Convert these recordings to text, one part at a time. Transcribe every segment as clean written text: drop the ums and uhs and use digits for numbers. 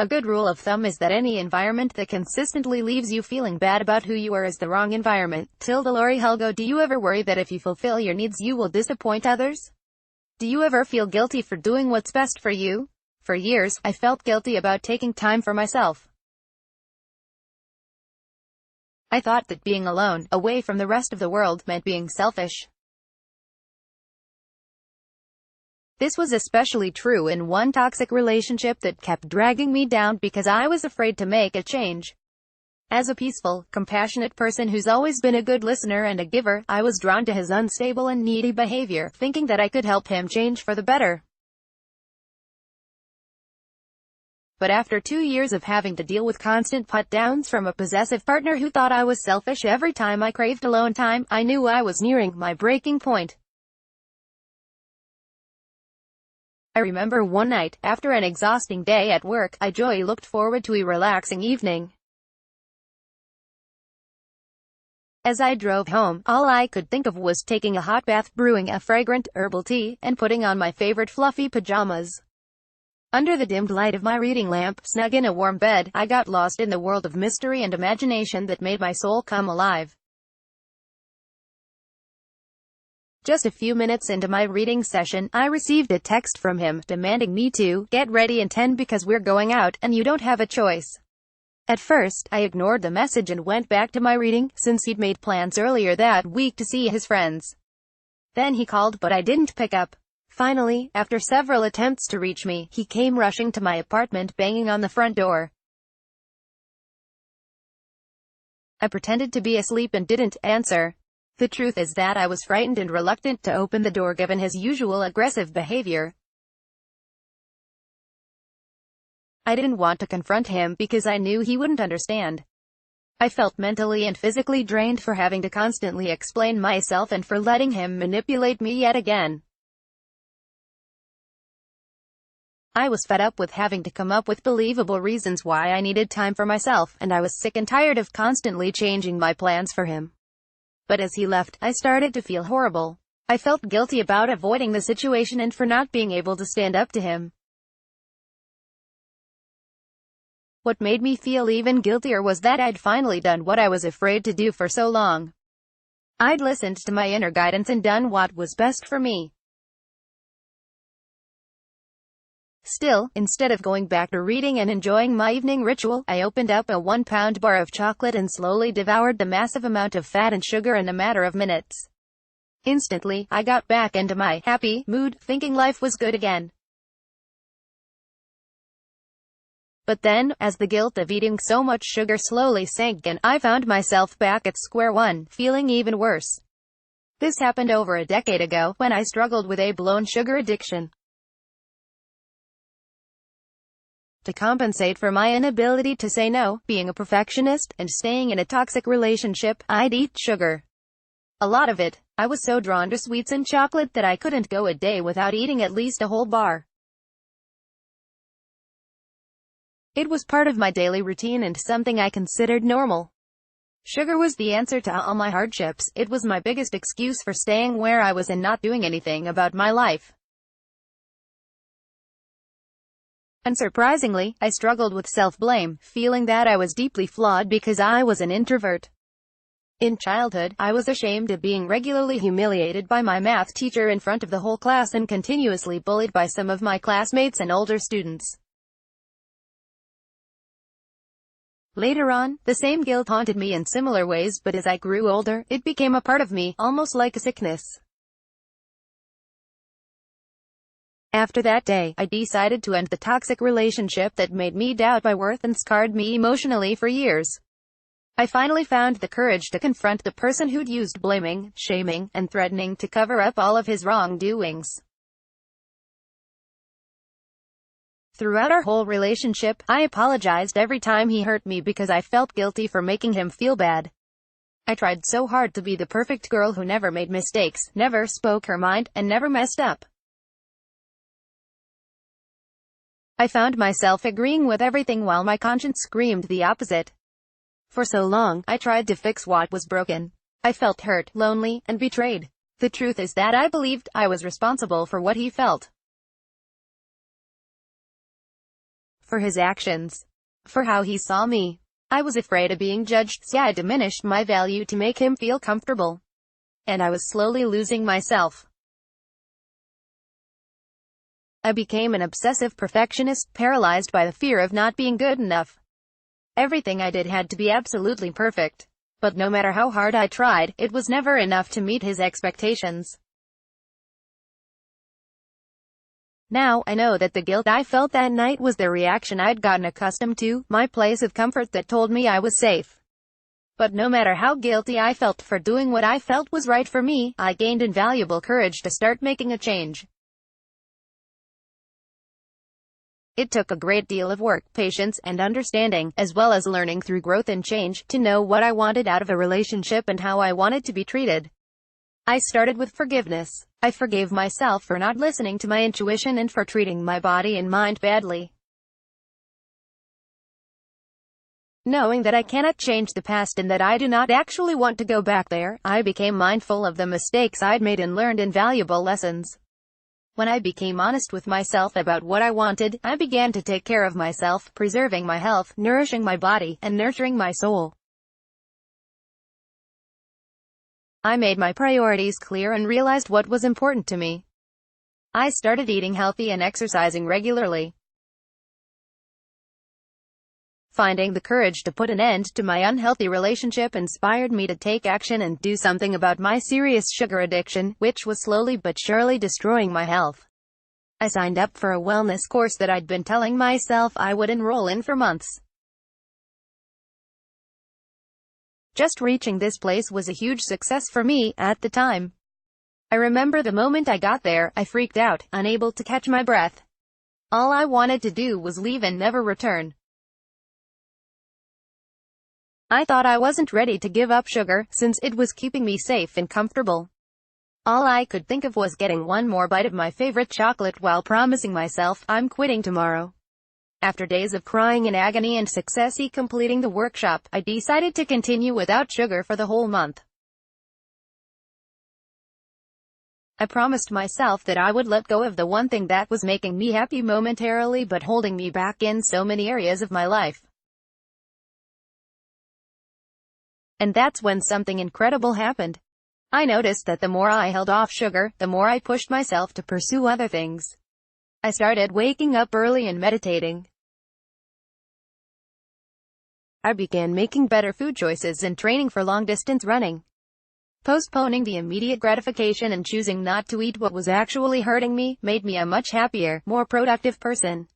A good rule of thumb is that any environment that consistently leaves you feeling bad about who you are is the wrong environment. Lori Helgo. Do you ever worry that if you fulfill your needs you will disappoint others? Do you ever feel guilty for doing what's best for you? For years, I felt guilty about taking time for myself. I thought that being alone, away from the rest of the world, meant being selfish. This was especially true in one toxic relationship that kept dragging me down because I was afraid to make a change. As a peaceful, compassionate person who's always been a good listener and a giver, I was drawn to his unstable and needy behavior, thinking that I could help him change for the better. But after 2 years of having to deal with constant put-downs from a possessive partner who thought I was selfish every time I craved alone time, I knew I was nearing my breaking point. I remember one night, after an exhausting day at work, I looked forward to a relaxing evening. As I drove home, all I could think of was taking a hot bath, brewing a fragrant herbal tea, and putting on my favorite fluffy pajamas. Under the dimmed light of my reading lamp, snug in a warm bed, I got lost in the world of mystery and imagination that made my soul come alive. Just a few minutes into my reading session, I received a text from him, demanding me to get ready in 10 because we're going out, and you don't have a choice. At first, I ignored the message and went back to my reading, since he'd made plans earlier that week to see his friends. Then he called, but I didn't pick up. Finally, after several attempts to reach me, he came rushing to my apartment, banging on the front door. I pretended to be asleep and didn't answer. The truth is that I was frightened and reluctant to open the door given his usual aggressive behavior. I didn't want to confront him because I knew he wouldn't understand. I felt mentally and physically drained for having to constantly explain myself and for letting him manipulate me yet again. I was fed up with having to come up with believable reasons why I needed time for myself, and I was sick and tired of constantly changing my plans for him. But as he left, I started to feel horrible. I felt guilty about avoiding the situation and for not being able to stand up to him. What made me feel even guiltier was that I'd finally done what I was afraid to do for so long. I'd listened to my inner guidance and done what was best for me. Still, instead of going back to reading and enjoying my evening ritual, I opened up a 1-pound bar of chocolate and slowly devoured the massive amount of fat and sugar in a matter of minutes. Instantly, I got back into my happy mood, thinking life was good again. But then, as the guilt of eating so much sugar slowly sank in, I found myself back at square one, feeling even worse. This happened over a decade ago, when I struggled with a blown sugar addiction. To compensate for my inability to say no, being a perfectionist, and staying in a toxic relationship, I'd eat sugar. A lot of it. I was so drawn to sweets and chocolate that I couldn't go a day without eating at least a whole bar. It was part of my daily routine and something I considered normal. Sugar was the answer to all my hardships. It was my biggest excuse for staying where I was and not doing anything about my life. Unsurprisingly, I struggled with self-blame, feeling that I was deeply flawed because I was an introvert. In childhood, I was ashamed of being regularly humiliated by my math teacher in front of the whole class and continuously bullied by some of my classmates and older students. Later on, the same guilt haunted me in similar ways, but as I grew older, it became a part of me, almost like a sickness. After that day, I decided to end the toxic relationship that made me doubt my worth and scarred me emotionally for years. I finally found the courage to confront the person who'd used blaming, shaming, and threatening to cover up all of his wrongdoings. Throughout our whole relationship, I apologized every time he hurt me because I felt guilty for making him feel bad. I tried so hard to be the perfect girl who never made mistakes, never spoke her mind, and never messed up. I found myself agreeing with everything while my conscience screamed the opposite. For so long, I tried to fix what was broken. I felt hurt, lonely, and betrayed. The truth is that I believed I was responsible for what he felt. for his actions, for how he saw me. I was afraid of being judged, so I diminished my value to make him feel comfortable. And I was slowly losing myself. I became an obsessive perfectionist, paralyzed by the fear of not being good enough. Everything I did had to be absolutely perfect. But no matter how hard I tried, it was never enough to meet his expectations. Now, I know that the guilt I felt that night was the reaction I'd gotten accustomed to, my place of comfort that told me I was safe. But no matter how guilty I felt for doing what I felt was right for me, I gained invaluable courage to start making a change. It took a great deal of work, patience, and understanding, as well as learning through growth and change, to know what I wanted out of a relationship and how I wanted to be treated. I started with forgiveness. I forgave myself for not listening to my intuition and for treating my body and mind badly. Knowing that I cannot change the past and that I do not actually want to go back there, I became mindful of the mistakes I'd made and learned invaluable lessons. When I became honest with myself about what I wanted, I began to take care of myself, preserving my health, nourishing my body, and nurturing my soul. I made my priorities clear and realized what was important to me. I started eating healthy and exercising regularly. Finding the courage to put an end to my unhealthy relationship inspired me to take action and do something about my serious sugar addiction, which was slowly but surely destroying my health. I signed up for a wellness course that I'd been telling myself I would enroll in for months. Just reaching this place was a huge success for me, at the time. I remember the moment I got there, I freaked out, unable to catch my breath. All I wanted to do was leave and never return. I thought I wasn't ready to give up sugar, since it was keeping me safe and comfortable. All I could think of was getting one more bite of my favorite chocolate while promising myself, I'm quitting tomorrow. After days of crying in agony and successfully completing the workshop, I decided to continue without sugar for the whole month. I promised myself that I would let go of the one thing that was making me happy momentarily but holding me back in so many areas of my life. And that's when something incredible happened. I noticed that the more I held off sugar, the more I pushed myself to pursue other things. I started waking up early and meditating. I began making better food choices and training for long-distance running. Postponing the immediate gratification and choosing not to eat what was actually hurting me made me a much happier, more productive person.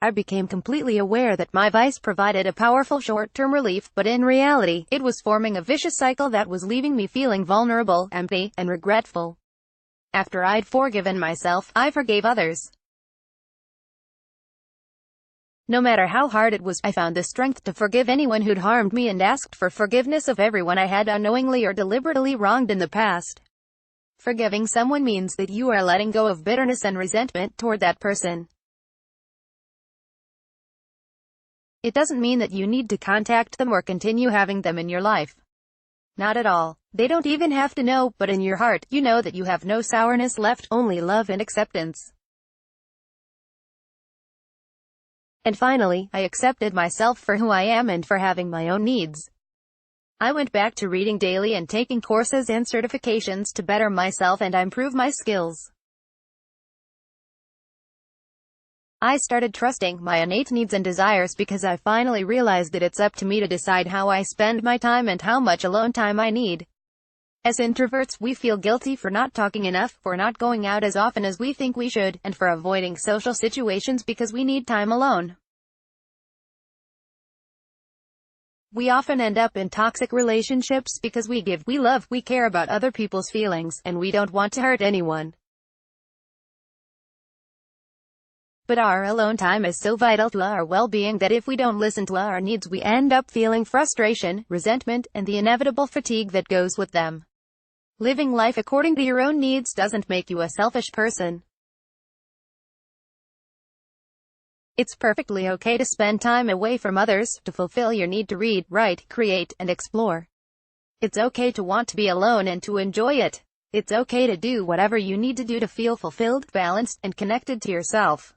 I became completely aware that my vice provided a powerful short-term relief, but in reality, it was forming a vicious cycle that was leaving me feeling vulnerable, empty, and regretful. After I'd forgiven myself, I forgave others. No matter how hard it was, I found the strength to forgive anyone who'd harmed me and asked for forgiveness of everyone I had unknowingly or deliberately wronged in the past. Forgiving someone means that you are letting go of bitterness and resentment toward that person. It doesn't mean that you need to contact them or continue having them in your life. Not at all. They don't even have to know, but in your heart, you know that you have no sourness left, only love and acceptance. And finally, I accepted myself for who I am and for having my own needs. I went back to reading daily and taking courses and certifications to better myself and improve my skills. I started trusting my innate needs and desires because I finally realized that it's up to me to decide how I spend my time and how much alone time I need. As introverts, we feel guilty for not talking enough, for not going out as often as we think we should, and for avoiding social situations because we need time alone. We often end up in toxic relationships because we give, we love, we care about other people's feelings, and we don't want to hurt anyone. But our alone time is so vital to our well-being that if we don't listen to our needs, we end up feeling frustration, resentment, and the inevitable fatigue that goes with them. Living life according to your own needs doesn't make you a selfish person. It's perfectly okay to spend time away from others, to fulfill your need to read, write, create, and explore. It's okay to want to be alone and to enjoy it. It's okay to do whatever you need to do to feel fulfilled, balanced, and connected to yourself.